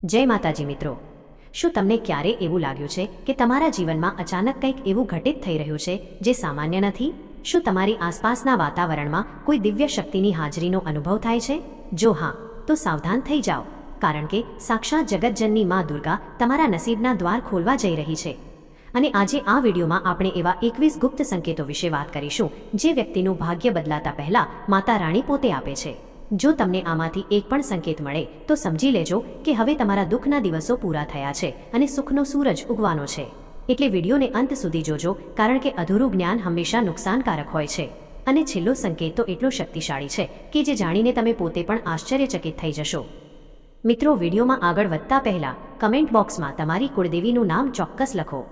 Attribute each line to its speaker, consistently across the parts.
Speaker 1: જય માતાજી મિત્રો, શું તમને ક્યારે એવું લાગ્યું છે કે તમારા જીવનમાં અચાનક કંઈક એવું ઘટિત થઈ રહ્યું છે જે સામાન્ય નથી? શું તમારી આસપાસના વાતાવરણમાં કોઈ દિવ્ય શક્તિની હાજરીનો અનુભવ થાય છે? જો હા, તો સાવધાન થઈ જાઓ, કારણ કે સાક્ષાત જગતજનની માં દુર્ગા તમારા નસીબના દ્વાર ખોલવા જઈ રહી છે. અને આજે આ વિડીયોમાં આપણે એવા 21 ગુપ્ત સંકેતો વિશે વાત કરીશું જે વ્યક્તિનું ભાગ્ય બદલાતા પહેલા માતા રાણી પોતે આપે છે. જો તમને આમાંથી એક પણ સંકેત મળે તો સમજી લેજો કે હવે તમારા દુઃખના દિવસો પૂરા થયા છે અને સુખનો સૂરજ ઉગવાનો છે. એટલે વિડીયોને અંત સુધી જોજો, કારણ કે અધૂરું જ્ઞાન હંમેશા નુકસાનકારક હોય છે. અને છેલ્લો સંકેત તો એટલો શક્તિશાળી છે કે જે જાણીને તમે પોતે પણ આશ્ચર્યચકિત થઈ જશો. મિત્રો, વિડીયોમાં આગળ વધતા પહેલા કમેન્ટ બોક્સમાં તમારી કુળદેવીનું નામ ચોક્કસ લખો.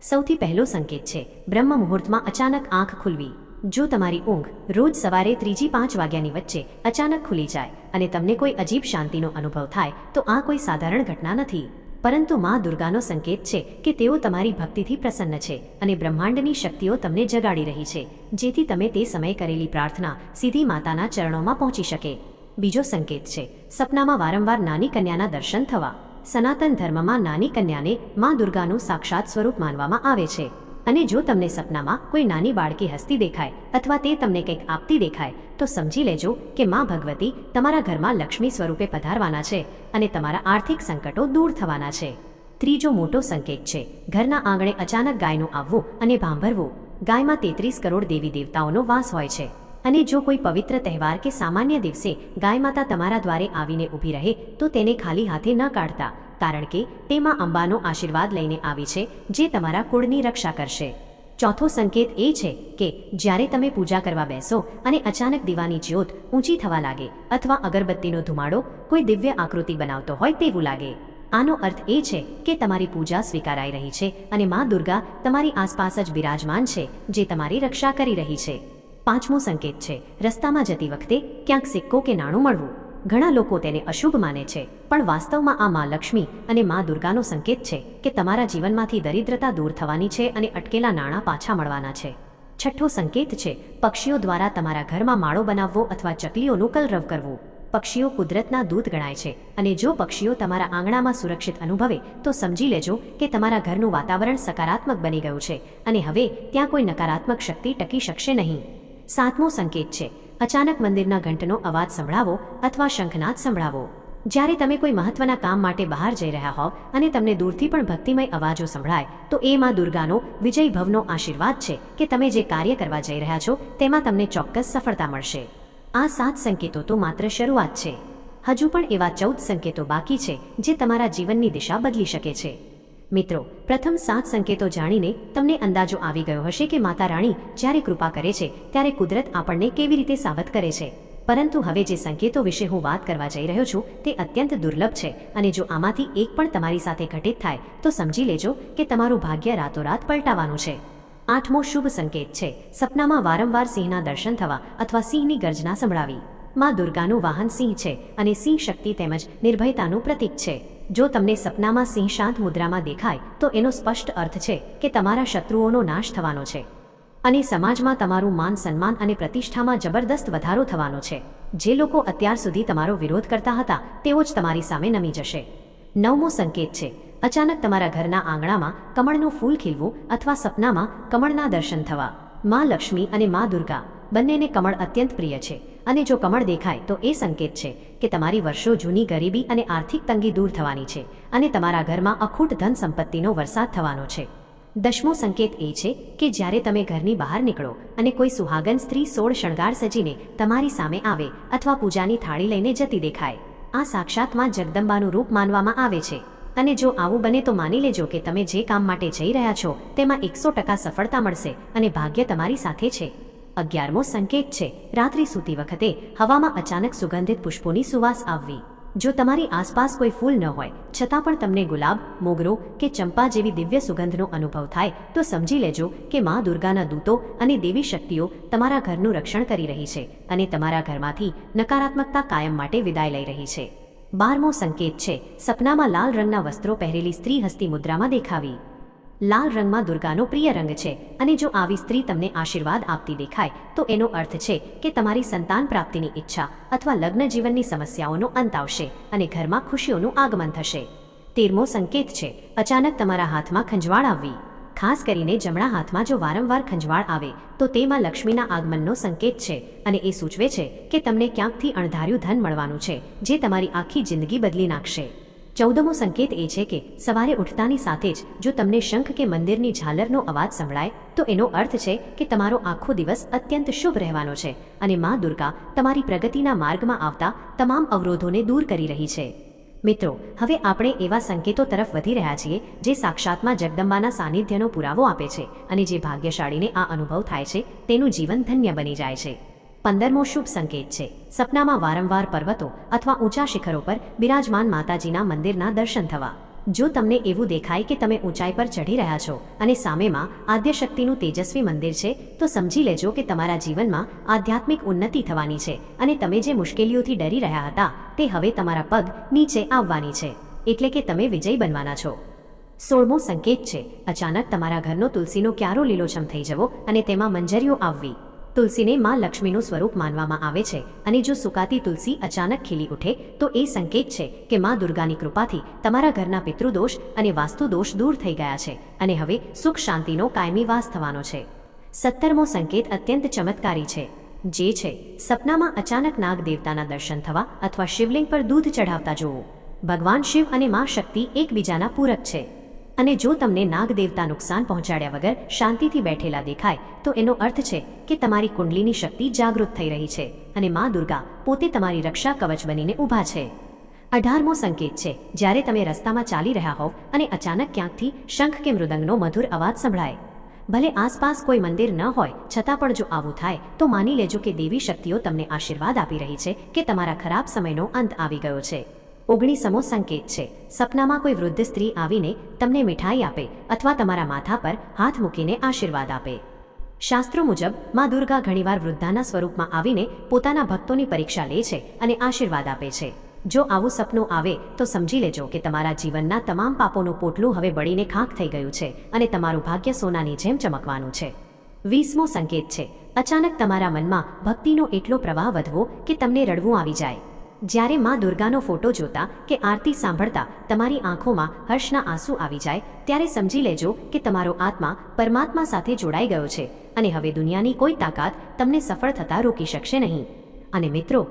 Speaker 1: સૌથી પહેલો સંકેત છે બ્રહ્મ મુહૂર્તમાં અચાનક આંખ ખુલવી. જો તમારી ઊંઘ રોજ સવારે 3-5 વાગ્યાની વચ્ચે અચાનક ખુલી જાય અને તમને કોઈ અજીબ શાંતિનો અનુભવ થાય તો આ કોઈ સાધારણ ઘટના નથી, પરંતુ માં દુર્ગાનો સંકેત છે કે તેઓ તમારી ભક્તિથી પ્રસન્ન છે અને બ્રહ્માંડની શક્તિઓ તમને જગાડી રહી છે, જેથી તમે તે સમયે કરેલી પ્રાર્થના સીધી માતાના ચરણોમાં પહોંચી શકે. બીજો સંકેત છે સપનામાં વારંવાર નાની કન્યાના દર્શન થવા. સનાતન ધર્મમાં નાની કન્યાને માં દુર્ગાનું સાક્ષાત સ્વરૂપ માનવામાં આવે છે. અને જો તમને સપનામાં કોઈ નાની બાળકી હસતી દેખાય અથવા તે તમને કંઈક આપતી દેખાય તો સમજી લેજો કે માં ભગવતી તમારા ઘરમાં લક્ષ્મી સ્વરૂપે પધારવાના છે અને તમારા આર્થિક સંકટો દૂર થવાના છે. ત્રીજો મોટો સંકેત છે ઘરના આંગણે અચાનક ગાયનું આવવું અને ભાંભરવું. ગાયમાં 33 કરોડ દેવી દેવતાઓનો વાસ હોય છે, અને જો કોઈ પવિત્ર તહેવાર કે સામાન્ય દિવસે ગાય માતા તમારા દ્વારે આવીને ઊભી રહે તો તેને ખાલી હાથે ન કાઢતા, કારણ કે તેમાં અંબાનો આશીર્વાદ લઈને આવી છે જે તમારા કુળની રક્ષા કરશે. ચોથો સંકેત એ છે કે જ્યારે તમે પૂજા કરવા બેસો અને અચાનક દીવાની જ્યોત ઊંચી થવા લાગે અથવા અગરબત્તીનો ધુમાડો કોઈ દિવ્ય આકૃતિ બનાવતો હોય તેવું લાગે, આનો અર્થ એ છે કે તમારી પૂજા સ્વીકારાઈ રહી છે અને માં દુર્ગા તમારી આસપાસ જ બિરાજમાન છે, જે તમારી રક્ષા કરી રહી છે. પાંચમો સંકેત છે રસ્તામાં જતી વખતે ક્યાંક સિક્કો કે નાણું મળવું. ઘણા લોકો તેને અશુભ માને છે, પણ વાસ્તવમાં આ માં લક્ષ્મી અને માં દુર્ગાનો સંકેત છે કે તમારા જીવનમાંથી દરિદ્રતા દૂર થવાની છે અને અટકેલા નાણાં પાછા મળવાના છે. છઠ્ઠો સંકેત છે પક્ષીઓ દ્વારા તમારા ઘરમાં માળો બનાવવો અથવા ચકલીઓનું કલરવ કરવું. પક્ષીઓ કુદરતના દૂત ગણાય છે, અને જો પક્ષીઓ તમારા આંગણામાં સુરક્ષિત અનુભવે તો સમજી લેજો કે તમારા ઘરનું વાતાવરણ સકારાત્મક બની ગયું છે અને હવે ત્યાં કોઈ નકારાત્મક શક્તિ ટકી શકશે નહીં. સાતમો સંકેત છે અચાનક મંદિરના ઘંટનો અવાજ સંભળાવો અથવા શંખનાદ સંભળાવો. જ્યારે તમે કોઈ મહત્વના કામ માટે બહાર જઈ રહ્યા હોવ અને તમને દૂરથી પણ ભક્તિમય અવાજો સંભળાય તો એ માં દુર્ગાનો વિજય ભવનો આશીર્વાદ છે કે તમે જે કાર્ય કરવા જઈ રહ્યા છો તેમાં તમને ચોક્કસ સફળતા મળશે. આ 7 સંકેતો તો માત્ર શરૂઆત છે. હજુ પણ એવા 14 સંકેતો બાકી છે જે તમારા જીવનની દિશા બદલી શકે છે. મિત્રો, પ્રથમ 7 સંકેતો જાણીને તમને અંદાજો આવી ગયો હશે કે માતા રાણી જ્યારે કૃપા કરે છે ત્યારે કુદરત આપણને કેવી રીતે સાવધ કરે છે. પરંતુ હવે જે સંકેતો વિશે હું વાત કરવા જઈ રહ્યો છું તે અત્યંત દુર્લભ છે, અને જો આમાંથી એક પણ તમારી સાથે ઘટિત થાય તો સમજી લેજો કે તમારું ભાગ્ય રાતોરાત પલટાવાનું છે. આઠમો શુભ સંકેત છે સપનામાં વારંવાર સિંહના દર્શન થવા અથવા સિંહની ગર્જના સંભળાવી. માં દુર્ગાનું વાહન સિંહ છે અને સિંહ શક્તિ તેમજ નિર્ભયતાનું પ્રતીક છે. જો તમને સપનામાં સિંહ શાંત મુદ્રામાં દેખાય તો એનો સ્પષ્ટ અર્થ છે કે તમારા શત્રુઓનો નાશ થવાનો છે અને સમાજમાં તમારું માન સન્માન અને પ્રતિષ્ઠામાં જબરદસ્ત વધારો થવાનો છે. જે લોકો અત્યાર સુધી તમારો વિરોધ કરતા હતા તેઓ જ તમારી સામે નમી જશે. નવમો સંકેત છે અચાનક તમારા ઘરના આંગણામાં કમળનું ફૂલ ખીલવું અથવા સપનામાં કમળના દર્શન થવા. માં લક્ષ્મી અને માં દુર્ગા બંનેને કમળ અત્યંત પ્રિય છે, અને જો કમળ દેખાય તો એ સંકેત છે કે તમારી વર્ષો જૂની ગરીબી અને આર્થિક તંગી દૂર થવાની છે અને તમારા ઘરમાં અખૂટ ધન સંપત્તિનો વરસાદ થવાનો છે. 10મો સંકેત એ છે કે જ્યારે તમે ઘરની બહાર નીકળો અને કોઈ સુહાગન સ્ત્રી 16 શણગાર સજીને તમારી સામે આવે અથવા પૂજાની થાળી લઈને જતી દેખાય, આ સાક્ષાત માં જગદંબાનું રૂપ માનવામાં આવે છે. અને જો આવું બને તો માની લેજો કે તમે જે કામ માટે જઈ રહ્યા છો તેમાં 100% સફળતા મળશે અને ભાગ્ય તમારી સાથે છે. 11મો સંકેત છે રાત્રિ સૂતી વખતે હવામાં અચાનક સુગંધિત પુષ્પોની સુવાસ આવવી. જો તમારી આસપાસ કોઈ ફૂલ ન હોય છતાં પણ તમને ગુલાબ, મોગરો કે ચંપા જેવી દિવ્ય સુગંધનો અનુભવ થાય તો સમજી લેજો કે માં દુર્ગાના દૂતો અને દેવી શક્તિઓ તમારા ઘરનું રક્ષણ કરી રહી છે અને તમારા ઘરમાંથી નકારાત્મકતા કાયમ માટે વિદાય લઈ રહી છે. 12મો સંકેત છે સપનામાં લાલ રંગના વસ્ત્રો પહેરેલી સ્ત્રી હસતી મુદ્રામાં દેખાવી. લાલ રંગમાં દુર્ગાનો પ્રિય રંગ છે, અને જો આવી સ્ત્રી તમને આશીર્વાદ આપતી દેખાય તો એનો અર્થ છે કે તમારી સંતાન પ્રાપ્તિની ઈચ્છા અથવા લગ્ન જીવનની સમસ્યાઓનો અંત આવશે અને ઘરમાં ખુશીઓનું આગમન થશે. 13મો સંકેત છે અચાનક તમારા હાથમાં ખંજવાળ આવવી. ખાસ કરીને જમણા હાથમાં જો વારંવાર ખંજવાળ આવે તો તે માં લક્ષ્મીના આગમનનો સંકેત છે અને એ સૂચવે છે કે તમને ક્યાંકથી અણધાર્યું ધન મળવાનું છે જે તમારી આખી જિંદગી બદલી નાખશે. 14મો સંકેત એ છે કે સવારે ઉઠતાની સાથે જ જો તમને શંખ કે મંદિરની ઝાલરનો અવાજ સંભળાય તો એનો અર્થ છે કે તમારો આખો દિવસ અત્યંત શુભ રહેવાનો છે અને માં દુર્ગા તમારી પ્રગતિના માર્ગમાં આવતા તમામ અવરોધોને દૂર કરી રહી છે. મિત્રો, હવે આપણે એવા સંકેતો તરફ વધી રહ્યા છીએ જે સાક્ષાતમાં જગદંબાના સાનિધ્યનો પુરાવો આપે છે અને જે ભાગ્યશાળીને આ અનુભવ થાય છે તેનું જીવન ધન્ય બની જાય છે. 15મો શુભ સંકેત છે સપનામાં વારંવાર પર્વતો અથવા ઊંચા શિખરો પર બિરાજમાન માતાજીના મંદિરના દર્શન થવા. જો તમને એવું દેખાય કે તમે ઊંચાઈ પર ચઢી રહ્યા છો અને સામેમાં આદ્યશક્તિનું તેજસ્વી મંદિર છે તો સમજી લેજો કે તમારા જીવનમાં આધ્યાત્મિક ઉન્નતિ થવાની છે અને તમે જે મુશ્કેલીઓથી ડરી રહ્યા હતા તે હવે તમારા પગ નીચે આવવાની છે, એટલે કે તમે વિજય બનવાના છો. 16મો સંકેત છે અચાનક તમારા ઘરનો તુલસીનો ક્યારો લીલોછમ થઈ જવો અને તેમાં મંજરીઓ આવવી. તુલસીને માં લક્ષ્મીનું સ્વરૂપ માનવામાં આવે છે અને જો સુકાતી તુલસી અચાનક ખીલી ઉઠે તો એ સંકેત છે કે માં દુર્ગાની કૃપાથી તમારા ઘરના પિતૃદોષ અને વાસ્તુદોષ દૂર થઈ ગયા છે અને હવે સુખ શાંતિનો કાયમી વાસ થવાનો છે. 17મો સંકેત અત્યંત ચમત્કારી છે જે છે સપનામાં અચાનક નાગ દેવતાના દર્શન થવા અથવા શિવલિંગ પર દૂધ ચઢાવતા જોવું. ભગવાન શિવ અને માં શક્તિ એકબીજાના પૂરક છે અને જો તમને નાગ દેવતા નુકસાન પહોંચાડ્યા વગર શાંતિથી બેઠેલા દેખાય તો એનો અર્થ છે કે તમારી કુંડલીની શક્તિ જાગૃત થઈ રહી છે અને માં દુર્ગા પોતે તમારી રક્ષા કવચ બનીને ઊભા છે. 18મો સંકેત છે જ્યારે તમે રસ્તામાં ચાલી રહ્યા હોવ અને અચાનક ક્યાંકથી શંખ કે મૃદંગનો મધુર અવાજ સંભળાય. ભલે આસપાસ કોઈ મંદિર ન હોય છતાં પણ જો આવું થાય તો માની લેજો કે દેવી શક્તિઓ તમને આશીર્વાદ આપી રહી છે કે તમારા ખરાબ સમયનો અંત આવી ગયો છે. 19મો સંકેત છે સપનામાં કોઈ વૃદ્ધ સ્ત્રી આવીને તમને મીઠાઈ આપે અથવા તમારા માથા પર હાથ મૂકીને આશીર્વાદ આપે. શાસ્ત્રો મુજબ માં દુર્ગા ઘણીવાર વૃદ્ધાના સ્વરૂપમાં આવીને પોતાના ભક્તોની પરીક્ષા લે છે અને આશીર્વાદ આપે છે. જો આવું સપનું આવે તો સમજી લેજો કે તમારા જીવનના તમામ પાપોનું પોટલું હવે બળીને ખાખ થઈ ગયું છે અને તમારું ભાગ્ય સોનાની જેમ ચમકવાનું છે. 20મો સંકેત છે અચાનક તમારા મનમાં ભક્તિનો એટલો પ્રવાહ વધવો કે તમને રડવું આવી જાય. જ્યારે માં દુર્ગાનો ફોટો જોતા કે આરતી સાંભળતા તમારી આંખોમાં હર્ષના આંસુ આવી જાય ત્યારે સમજી લેજો કે તમારો આત્મા પરમાત્મા સાથે જોડાઈ ગયો છે અને હવે દુનિયાની કોઈ તાકાત તમને સફળ થતા રોકી શકશે નહીં. અને મિત્રો,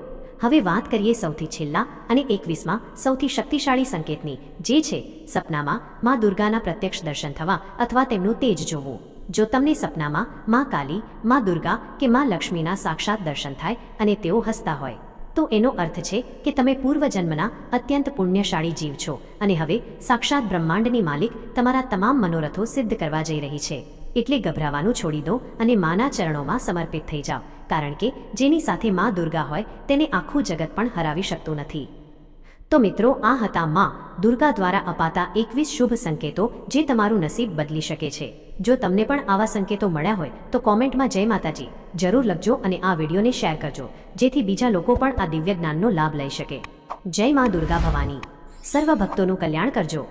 Speaker 1: હવે વાત કરીએ સૌથી છેલ્લા અને 21મા સૌથી શક્તિશાળી સંકેતની, જે છે સપનામાં માં દુર્ગાના પ્રત્યક્ષ દર્શન થવા અથવા તેમનું તેજ જોવું. જો તમને સપનામાં માં કાલી, માં દુર્ગા કે માં લક્ષ્મીના સાક્ષાત દર્શન થાય અને તેઓ હસતા હોય તો એનો અર્થ છે કે તમે પૂર્વજન્મના અત્યંત પુણ્યશાળી જીવ છો અને હવે સાક્ષાત બ્રહ્માંડની માલિક તમારા તમામ મનોરથો સિદ્ધ કરવા જઈ રહી છે. એટલે ગભરાવાનું છોડી દો અને માના ચરણોમાં સમર્પિત થઈ જાઓ, કારણ કે જેની સાથે માં દુર્ગા હોય તેને આખું જગત પણ હરાવી શકતું નથી. તો મિત્રો, આ હતા માં દુર્ગા દ્વારા અપાતા 21 શુભ સંકેતો જે તમારું નસીબ બદલી શકે છે. જો તમને પણ આવા સંકેતો મળ્યા હોય તો કોમેન્ટમાં જય માતાજી જરૂર લખજો અને આ વિડીયોને શેર કરજો જેથી બીજા લોકો પણ આ દિવ્ય જ્ઞાનનો લાભ લઈ શકે. જય માં દુર્ગા ભવાની. સર્વ ભક્તોનું કલ્યાણ કરજો.